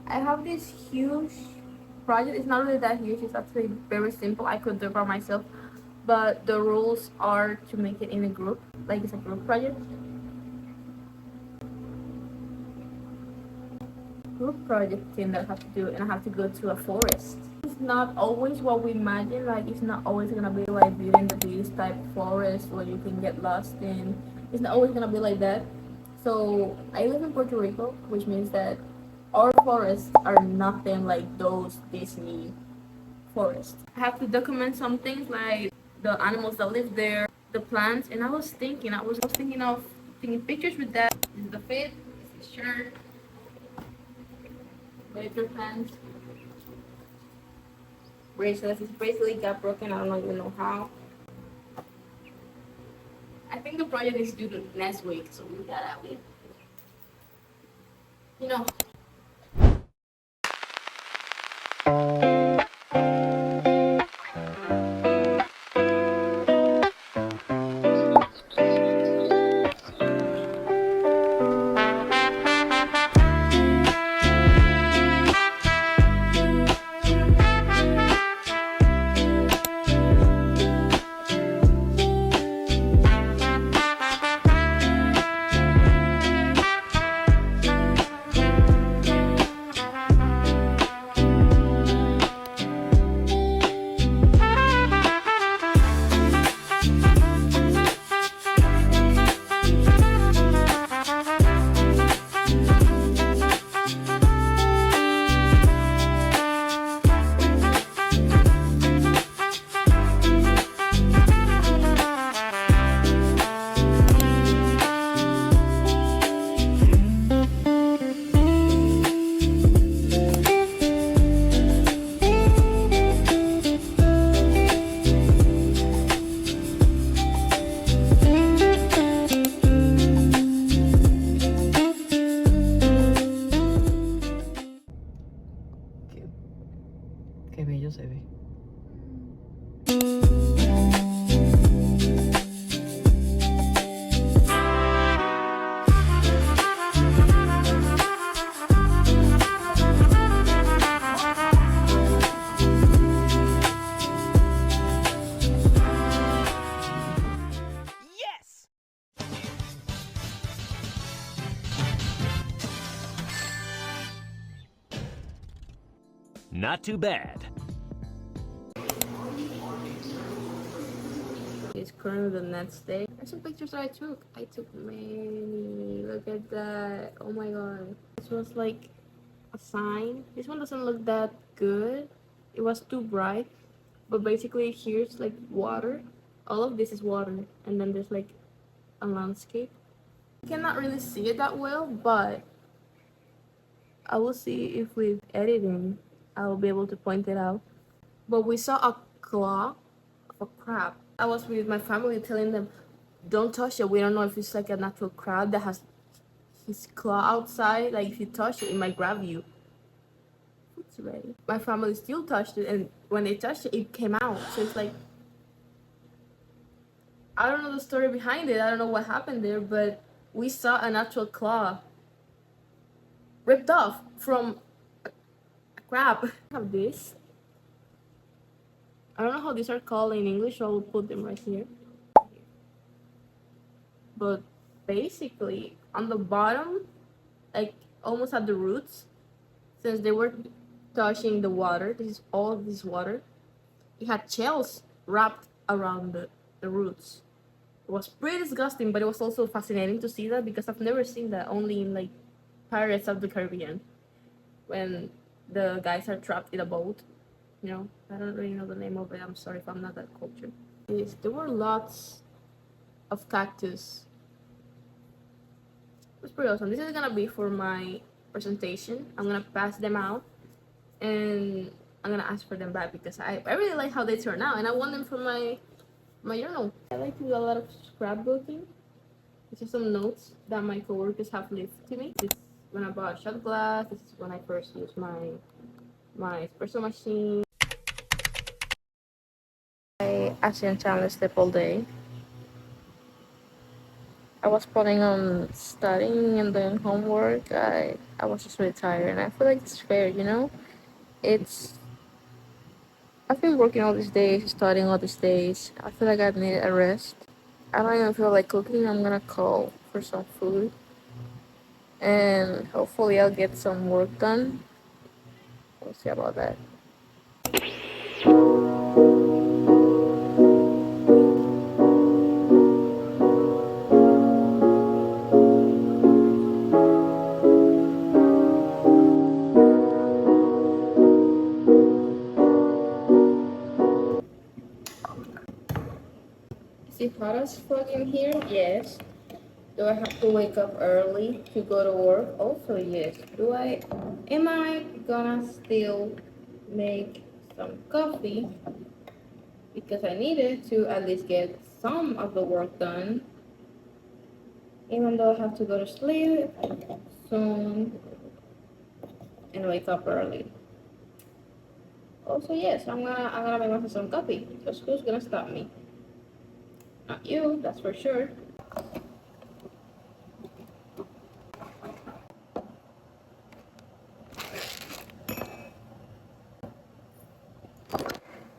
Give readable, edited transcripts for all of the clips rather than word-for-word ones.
I have this huge project. It's not really that huge. It's actually very simple. I could do it by myself, but the rules are to make it in a group, like it's a group project. Group project thing that I have to do, and I have to go to a forest. It's not always what we imagine. Like it's not always gonna be like Beauty and the Beast type forest where you can get lost in. It's not always gonna be like that. So I live in Puerto Rico, which means that our forests are nothing like those Disney forests. I have to document some things like the animals that live there, the plants, and I was thinking of taking pictures with that. This is the fit, this is the shirt, better pants, bracelets. This bracelet got broken. I don't even know how. I think the project is due to next week, so we got out with. You know, Qué, qué bello se ve. Not too bad. it's currently the next day. There's some pictures that I took. I took many. Look at that. Oh my god. This was like a sign. This one doesn't look that good. It was too bright. But basically, here's like water. All of this is water. And then there's like a landscape. You cannot really see it that well, but I will see if with editing, I will be able to point it out. But we saw a claw of a crab. I was with my family telling them, don't touch it. We don't know if it's like a natural crab that has his claw outside. Like if you touch it, it might grab you. It's ready. My family still touched it, and when they touched it, it came out. So it's like, I don't know the story behind it. I don't know what happened there, but we saw a natural claw ripped off from a crab. I have this. I don't know how these are called in English, so I will put them right here. But basically, on the bottom, like almost at the roots, since they were touching the water, this is all this water, it had shells wrapped around the roots. It was pretty disgusting, but it was also fascinating to see that because I've never seen that, only in like Pirates of the Caribbean, when the guys are trapped in a boat. You know, I don't really know the name of it. I'm sorry if I'm not that cultured. Yes, there were lots of cactus. It was pretty awesome. This is gonna be for my presentation. I'm gonna pass them out, and I'm gonna ask for them back because I really like how they turn out, and I want them for my journal. I like to do a lot of scrapbooking. These are some notes that my coworkers have left to me. This is when I bought a shot glass. This is when I first used my espresso machine. I accidentally slept all day. I was planning on studying and doing homework. I was just really tired, and I feel like it's fair, you know. It's I've been working all these days, studying all these days. I feel like I need a rest. I don't even feel like cooking. I'm gonna call for some food, and hopefully I'll get some work done. We'll see about that. Is it hot as fuck in here? Yes. Do I have to wake up early to go to work? Also, yes. Am I gonna still make some coffee because I needed to at least get some of the work done, even though I have to go to sleep soon and wake up early. Also, yes, I'm gonna make myself some coffee because who's gonna stop me? Not you, that's for sure.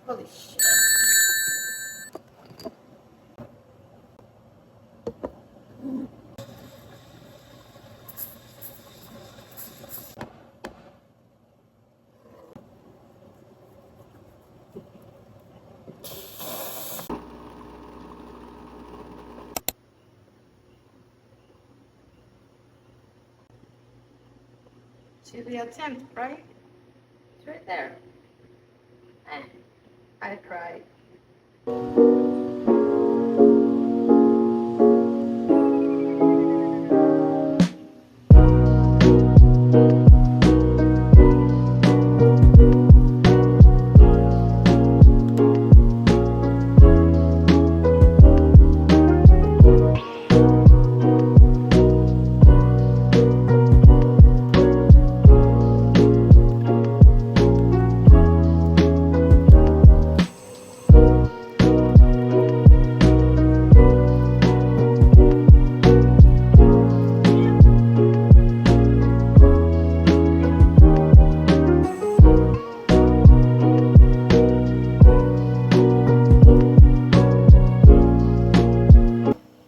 Holy shit. See the attempt, right? It's right there. Eh, I tried.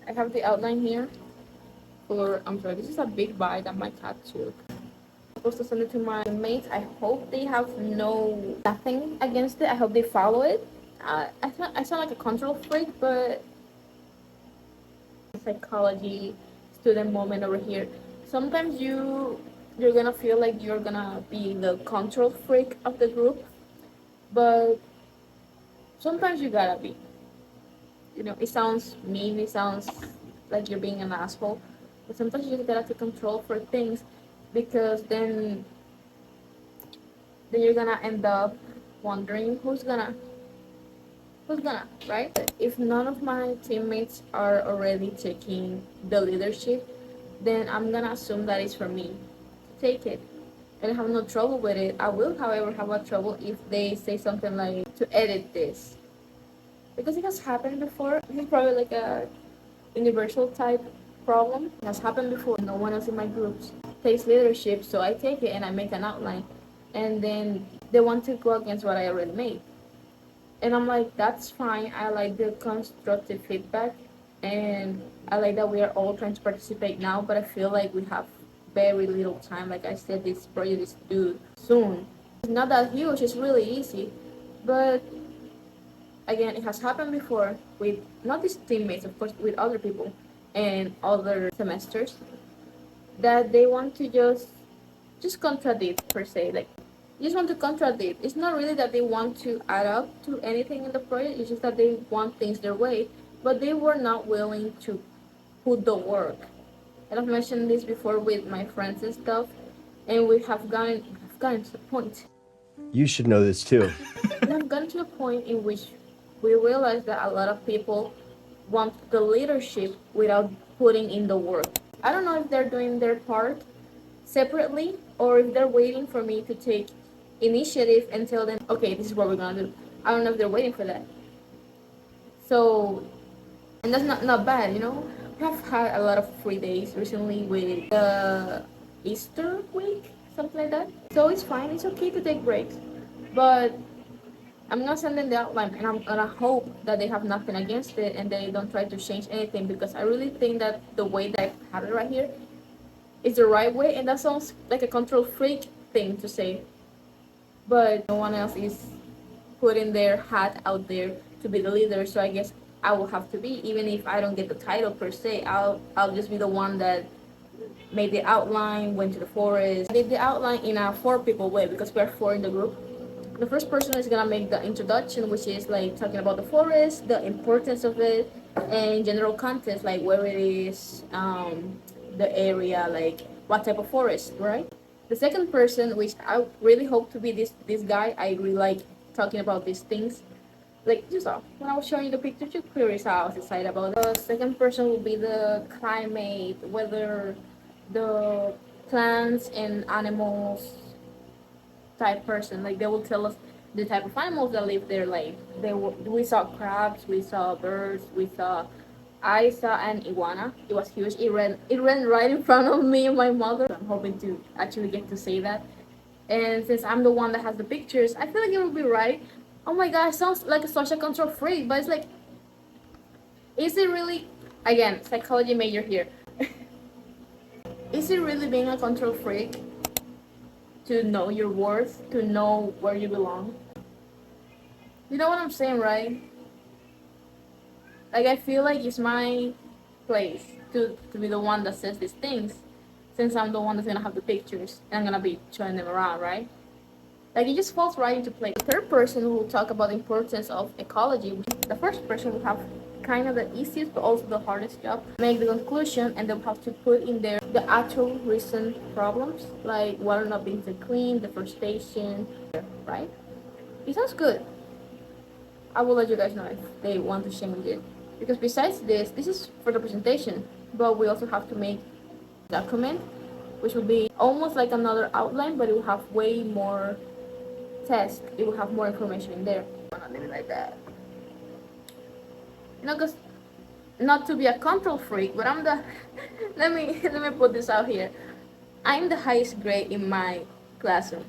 I have the outline here for, I'm sorry, this is a big bite that my cat took. I'm supposed to send it to my mates. I hope they have nothing against it. I hope they follow it. I sound like a control freak, but psychology student moment over here. Sometimes you're gonna feel like you're gonna be the control freak of the group, but sometimes you gotta be. You know, it sounds mean, it sounds like you're being an asshole, but sometimes you just gotta take control for things because then you're gonna end up wondering who's gonna, right? If none of my teammates are already taking the leadership, then I'm gonna assume that it's for me to take it. And I have no trouble with it. I will, however, have a trouble if they say something like to edit this. Because it has happened before. This is probably like a universal type problem. It has happened before. No one else in my groups takes leadership, so I take it and I make an outline. And then they want to go against what I already made. And I'm like, that's fine. I like the constructive feedback, and I like that we are all trying to participate now. But I feel like we have very little time. Like I said, this project is due soon. It's not that huge. It's really easy, but again, it has happened before with not these teammates, of course, with other people and other semesters that they want to just contradict per se. Like just want to contradict. It's not really that they want to add up to anything in the project. It's just that they want things their way, but they were not willing to put the work. And I've mentioned this before with my friends and stuff, and we have gotten to the point. You should know this too. We have gotten to a point in which we realize that a lot of people want the leadership without putting in the work. I don't know if they're doing their part separately or if they're waiting for me to take initiative and tell them, okay, this is what we're gonna do. I don't know if they're waiting for that. So, and that's not bad, you know. have had a lot of free days recently with the Easter week, something like that. So it's fine. It's okay to take breaks, but I'm gonna send them the outline, and I'm gonna hope that they have nothing against it and they don't try to change anything, because I really think that the way that I have it right here is the right way, and that sounds like a control freak thing to say, but no one else is putting their hat out there to be the leader. So I guess I will have to be, even if I don't get the title per se. I'll just be the one that made the outline, went to the forest, did the outline in a 4 people way, because we're 4 in the group. The first person is gonna make the introduction, which is like talking about the forest, the importance of it, and general context, like where it is, the area, like what type of forest, right? The second person, which I really hope to be this guy, I really like talking about these things. Like you saw when I was showing you the picture, you clearly saw I was excited about it. The second person will be the climate, weather, the plants and animals type person. Like they will tell us the type of animals that live there. Like we saw crabs, we saw birds, I saw an iguana. It was huge. It ran right in front of me and my mother. I'm hoping to actually get to say that. And since I'm the one that has the pictures, I feel like it will be right. Oh my gosh, sounds like a social control freak, but it's like, is it really? Again, psychology major here. Is it really being a control freak to know your worth, to know where you belong? You know what I'm saying, right? Like I feel like it's my place to be the one that says these things, since I'm the one that's gonna have the pictures and I'm gonna be showing them around, right? Like it just falls right into place. The third person will talk about the importance of ecology. The first person will have kind of the easiest but also the hardest job. Make the conclusion, and they'll have to put in there the actual recent problems, like water not being clean, deforestation, right? It sounds good. I will let you guys know if they want to change it. Because besides this is for the presentation, but we also have to make a document, which will be almost like another outline, but it will have way more text. It will have more information in there. I'm not leave it like that. You know, because not to be a control freak, but I'm the let me put this out here. I'm the highest grade in my classroom.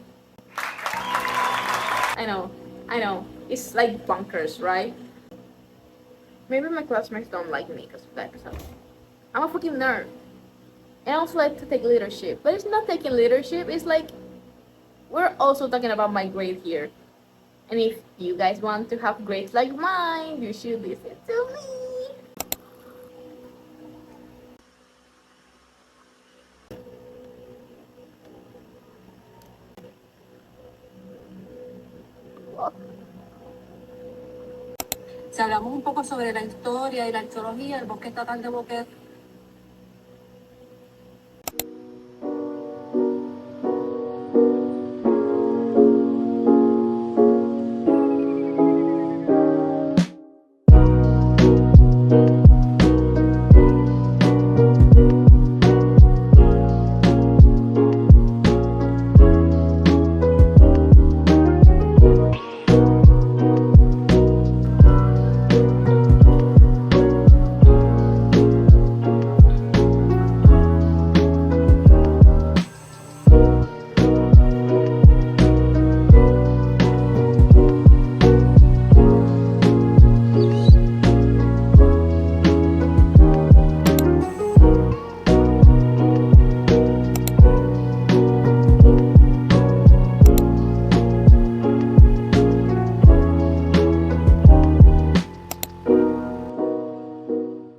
I know. It's like bunkers, right? Maybe my classmates don't like me because of that. So I'm a fucking nerd. And I also like to take leadership. But it's not taking leadership, it's like we're also talking about my grade here. And if you guys want to have grades like mine, you should listen to me. Si hablamos un poco sobre la historia y la arqueología, el bosque estatal de Boquete